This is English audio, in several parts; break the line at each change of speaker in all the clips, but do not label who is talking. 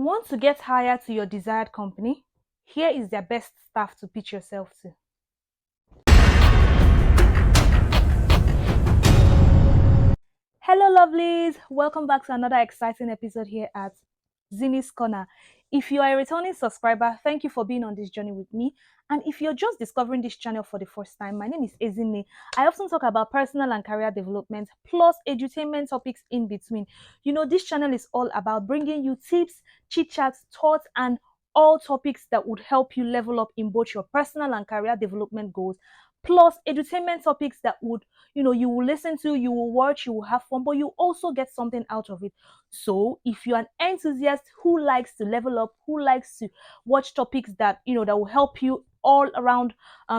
Want to get hired to your desired company? Here is their best staff to pitch yourself to. Hello, lovelies. Welcome back to another exciting episode here at Zini's Corner. If you are a returning subscriber, thank you for being on this journey with me. And if you're just discovering this channel for the first time, my name is Ezine. I often talk about personal and career development plus edutainment topics in between. This channel is all about bringing you tips, chit chats, thoughts, and all topics that would help you level up in both your personal and career development goals, plus edutainment topics that would you will listen to, you will watch, you will have fun, but you also get something out of it. So if you're an enthusiast who likes to level up, who likes to watch topics that that will help you all around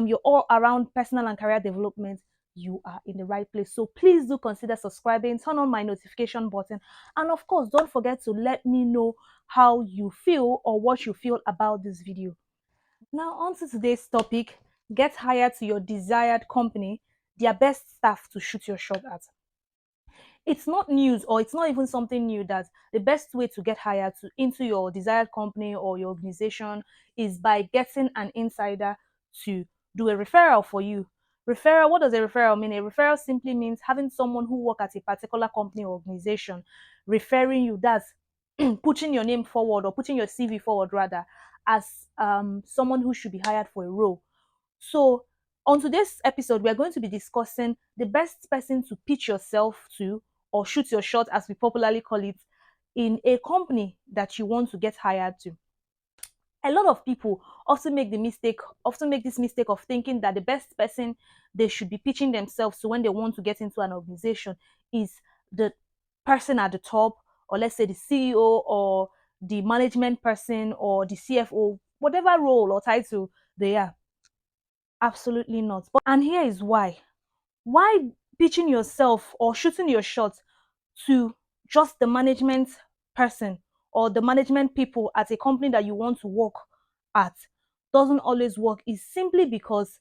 your all around personal and career development, you are in the right place. So please do consider subscribing, turn on my notification button, and of course don't forget to let me know how you feel or what you feel about this video. Now, on to today's topic: get hired to your desired company, their best staff to shoot your shot at. It's not news, or it's not even something new, that the best way to get hired into your desired company or your organization is by getting an insider to do a referral for you. Referral, what does a referral mean? A referral simply means having someone who work at a particular company or organization referring you. That's putting your name forward, or putting your CV forward rather, as someone who should be hired for a role. So, on today's episode, we are going to be discussing the best person to pitch yourself to, or shoot your shot, as we popularly call it, in a company that you want to get hired to. A lot of people often make this mistake of thinking that the best person they should be pitching themselves to when they want to get into an organization is the person at the top, or let's say the CEO, or the management person, or the CFO, whatever role or title they are. Absolutely not. And here is why. Why pitching yourself or shooting your shot to just the management person or the management people at a company that you want to work at doesn't always work is simply because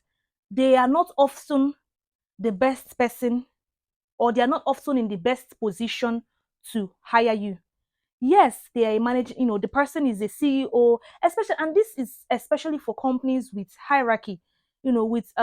they are not often the best person, or they are not often in the best position to hire you. Yes, they are managing, the person is a CEO, especially, and this is especially for companies with hierarchy, with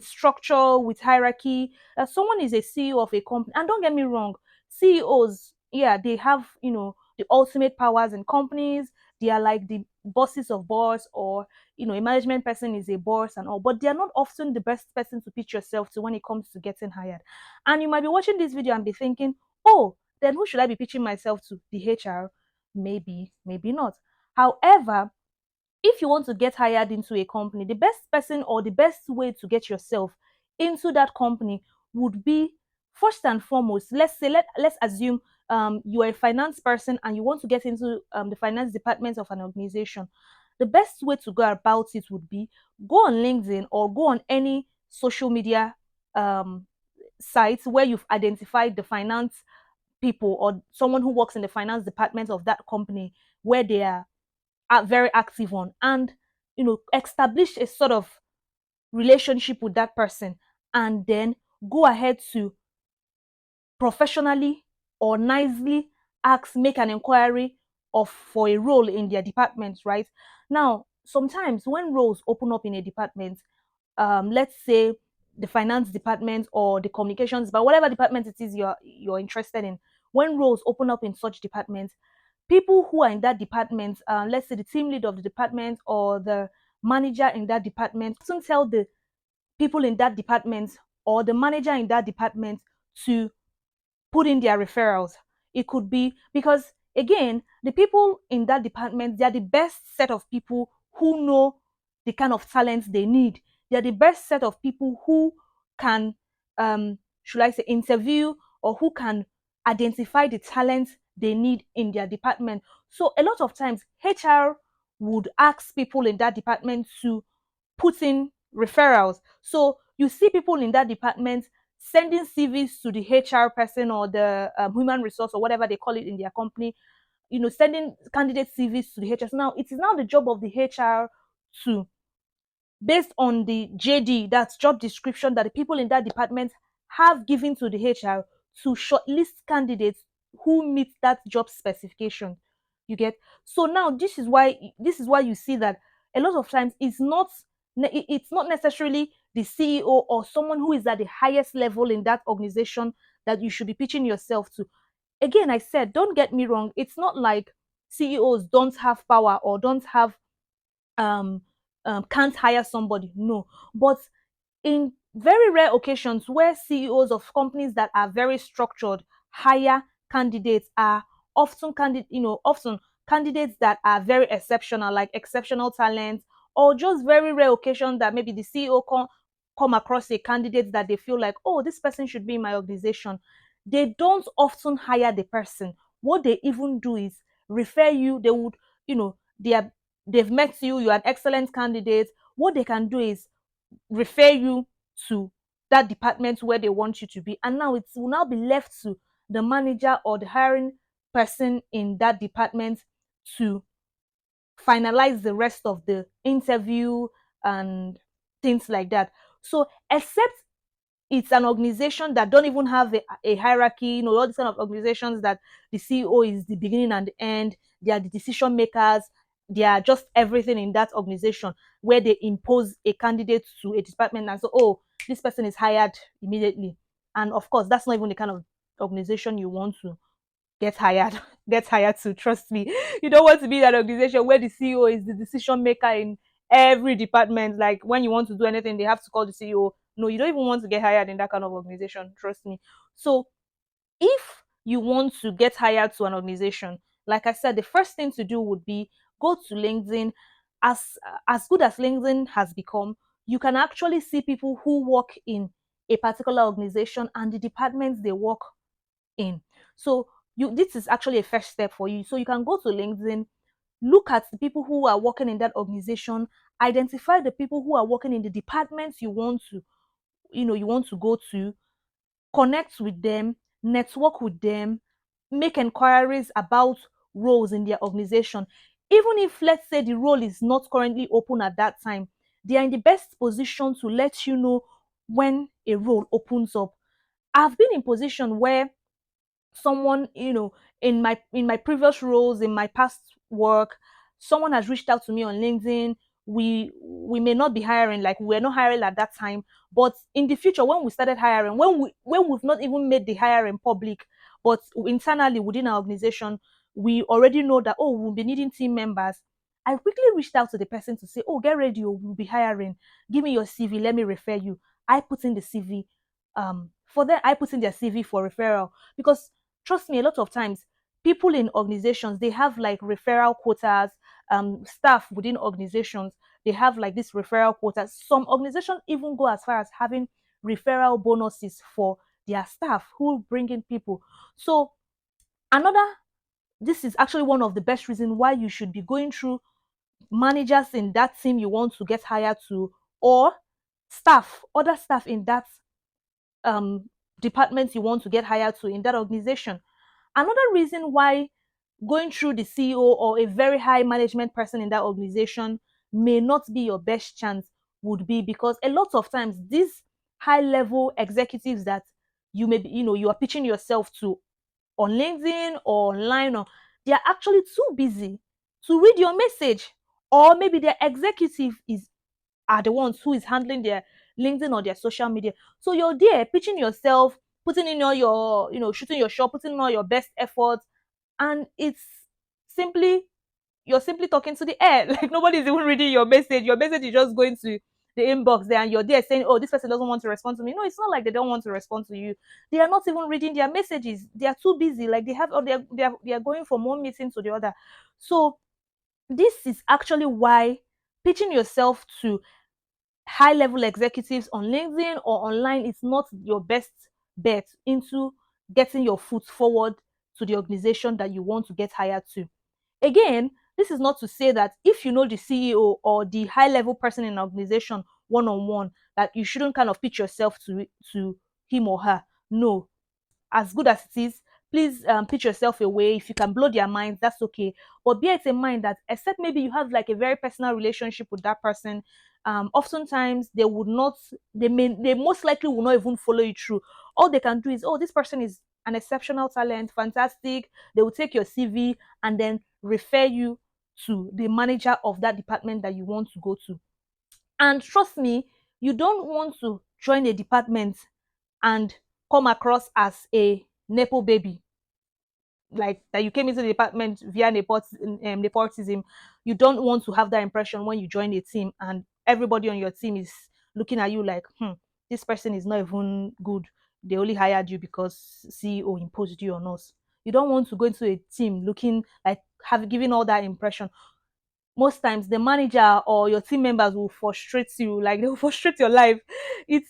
structure, with hierarchy. Someone is a CEO of a company, and don't get me wrong, CEOs, yeah, they have, the ultimate powers in companies. They are like the bosses of boss, or a management person is a boss and all, but they are not often the best person to pitch yourself to when it comes to getting hired. And you might be watching this video and be thinking, oh, then who should I be pitching myself to? The HR? Maybe, maybe not. However, if you want to get hired into a company, the best person or the best way to get yourself into that company would be, first and foremost, let's assume you are a finance person and you want to get into the finance department of an organization. The best way to go about it would be go on LinkedIn or go on any social media um, site where you've identified the finance people or someone who works in the finance department of that company, where they are very active on, and establish a sort of relationship with that person, and then go ahead to professionally or nicely make an inquiry of for a role in their department. Right now, sometimes when roles open up in a department, let's say the finance department or the communications, but whatever department it is you're interested in, when roles open up in such departments, people who are in that department, let's say the team lead of the department or the manager in that department, often tell the people in that department or the manager in that department to put in their referrals. It could be because, again, the people in that department, they are the best set of people who know the kind of talents they need. They are the best set of people who can, should I say, interview, or who can identify the talents they need in their department. So a lot of times, HR would ask people in that department to put in referrals. So you see people in that department sending CVs to the HR person or the human resource or whatever they call it in their company, sending candidate CVs to the HR. So now it is now the job of the HR to, based on the JD, that's job description that the people in that department have given to the HR, to shortlist candidates who meet that job specification. You get? So now this is why you see that a lot of times it's not necessarily the CEO or someone who is at the highest level in that organization that you should be pitching yourself to. Again, I said, don't get me wrong, it's not like CEOs don't have power or don't have um, can't hire somebody. No, but in very rare occasions where CEOs of companies that are very structured hire candidates are often candidates that are very exceptional, like exceptional talent, or just very rare occasions that maybe the CEO come across a candidate that they feel like, oh, this person should be in my organization. They don't often hire the person. What they even do is refer you. They would, they've met you, you're an excellent candidate. What they can do is refer you to that department where they want you to be, and now it will now be left to the manager or the hiring person in that department to finalize the rest of the interview and things like that. So except it's an organization that don't even have a hierarchy, all these kind of organizations that the CEO is the beginning and the end, they are the decision makers, they are just everything in that organization, where they impose a candidate to a department and so, oh, this person is hired immediately. And of course, that's not even the kind of organization you want to get hired get hired to. Trust me, you don't want to be in an organization where the CEO is the decision maker in every department. Like when you want to do anything, they have to call the CEO. No, you don't even want to get hired in that kind of organization. Trust me. So if you want to get hired to an organization, like I said, the first thing to do would be go to LinkedIn. As good as LinkedIn has become, you can actually see people who work in a particular organization and the departments they work in. So this is actually a first step for you. So you can go to LinkedIn, look at the people who are working in that organization, identify the people who are working in the departments you want to go to, connect with them, network with them, make inquiries about roles in their organization. Even if, let's say, the role is not currently open at that time, they are in the best position to let you know when a role opens up. I've been in position where someone, in my previous roles, in my past work, someone has reached out to me on LinkedIn. We may not be hiring, like we're not hiring at that time, but in the future when we started hiring, when we've not even made the hiring public, but internally within our organization we already know that, oh, we'll be needing team members. I quickly reached out to the person to say, oh, get ready, oh, we'll be hiring, give me your CV, let me refer you. I put in the CV. For them, I put in their CV for referral, because trust me, a lot of times people in organizations, they have like referral quotas. Staff within organizations, they have like this referral quotas. Some organizations even go as far as having referral bonuses for their staff who bring in people. So another this is actually one of the best reasons why you should be going through managers in that team you want to get hired to, or other staff in that um department you want to get hired to in that organization. Another reason why going through the CEO or a very high management person in that organization may not be your best chance would be because a lot of times these high level executives that you are pitching yourself to on LinkedIn or online, or they are actually too busy to read your message, or maybe their executive is are the ones who is handling their LinkedIn or their social media. So you're there pitching yourself, putting in all your, shooting your shot, putting in all your best efforts, and it's simply you're simply talking to the air. Like nobody's even reading your message. Your message is just going to the inbox there, and you're there saying, "Oh, this person doesn't want to respond to me." No, it's not like they don't want to respond to you. They are not even reading their messages. They are too busy. Like they have, or they are going from one meeting to the other. So this is actually why pitching yourself to high level executives on LinkedIn or online is not your best bet into getting your foot forward to the organization that you want to get hired to. Again, this is not to say that if you know the CEO or the high level person in an organization one on one, that you shouldn't kind of pitch yourself to him or her. No, as good as it is, please pitch yourself away. If you can blow their minds, that's okay. But bear it in mind that except maybe you have like a very personal relationship with that person, oftentimes they would not, they most likely will not even follow you through. All they can do is, oh, this person is an exceptional talent, fantastic. They will take your CV and then refer you to the manager of that department that you want to go to. And trust me, you don't want to join a department and come across as a nepo baby, like that you came into the department via nepotism. You don't want to have that impression when you join a team and everybody on your team is looking at you like, this person is not even good. They only hired you because CEO imposed you on us. You don't want to go into a team looking like have given all that impression. Most times the manager or your team members will frustrate you, like they will frustrate your life. It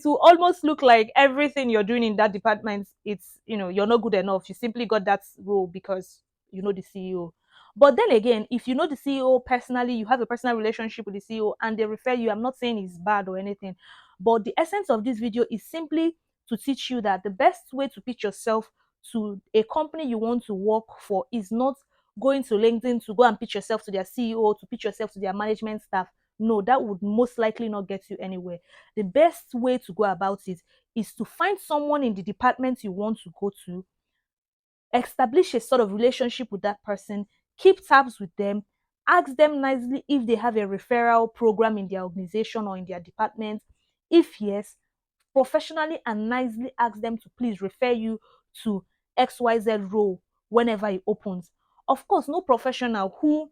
will almost look like everything you're doing in that department, it's, you're not good enough. You simply got that role because you know the CEO. But then again, if you know the CEO personally, you have a personal relationship with the CEO and they refer you, I'm not saying it's bad or anything, but the essence of this video is simply to teach you that the best way to pitch yourself to a company you want to work for is not going to LinkedIn to go and pitch yourself to their CEO, to pitch yourself to their management staff. No, that would most likely not get you anywhere. The best way to go about it is to find someone in the department you want to go to, establish a sort of relationship with that person, keep tabs with them, ask them nicely if they have a referral program in their organization or in their department. If yes, professionally and nicely ask them to please refer you to XYZ role whenever it opens. Of course, no professional who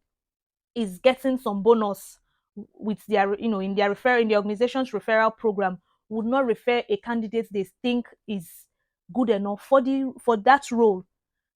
is getting some bonus with their, in their in the organization's referral program would not refer a candidate they think is good enough for that role.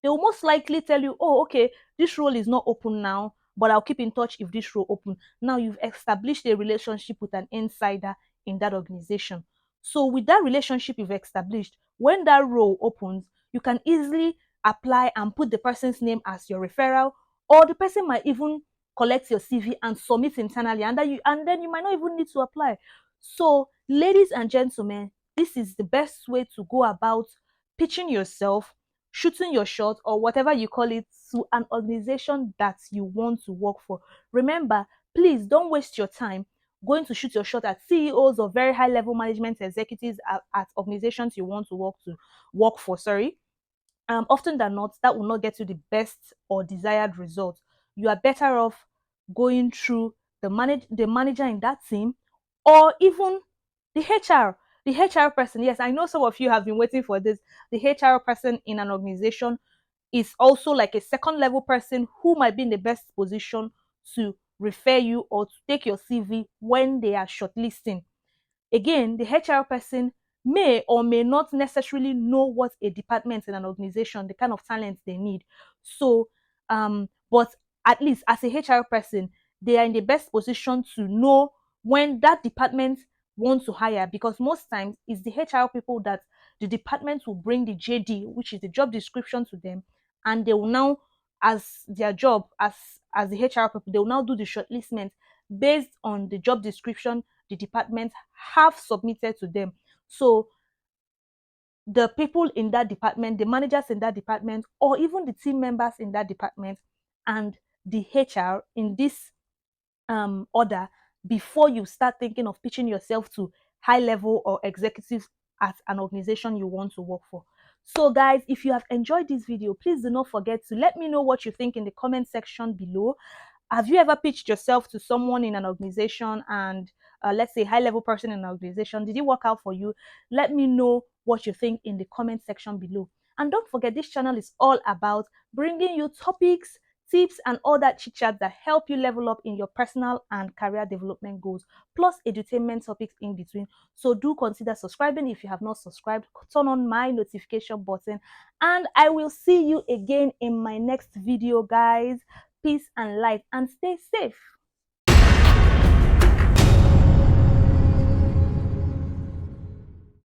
They will most likely tell you, oh, okay, this role is not open now, but I'll keep in touch if this role open. Now you've established a relationship with an insider in that organization. So with that relationship you've established, when that role opens, you can easily apply and put the person's name as your referral, or the person might even collect your CV and submit internally, and then you might not even need to apply. So, ladies and gentlemen, this is the best way to go about pitching yourself, shooting your shot, or whatever you call it, to an organization that you want to work for. Remember, please don't waste your time going to shoot your shot at CEOs or very high level management executives at organizations you want to work for. Sorry. Often than not, that will not get you the best or desired result. You are better off going through the manager in that team, or even the HR, the HR person. Yes, I know some of you have been waiting for this. The HR person in an organization is also like a second level person who might be in the best position to refer you or to take your CV when they are shortlisting. Again, the HR person may or may not necessarily know what a department in an organization, the kind of talent they need. So, but at least as a HR person, they are in the best position to know when that department wants to hire, because most times it's the HR people that the department will bring the JD, which is the job description, to them, and they will now, as their job as the HR people, they will now do the shortlistment based on the job description the department have submitted to them. So the people in that department, the managers in that department, or even the team members in that department, and the HR in this order, before you start thinking of pitching yourself to high level or executives at an organization you want to work for. So guys, if you have enjoyed this video, please do not forget to let me know what you think in the comment section below. Have you ever pitched yourself to someone in an organization and let's say high level person in an organization? Did it work out for you? Let me know what you think in the comment section below. And don't forget, this channel is all about bringing you topics, tips, and all that chit chat that help you level up in your personal and career development goals, plus edutainment topics in between. So do consider subscribing if you have not subscribed. Turn on my notification button, and I will see you again in my next video, guys. Peace and light, and stay safe.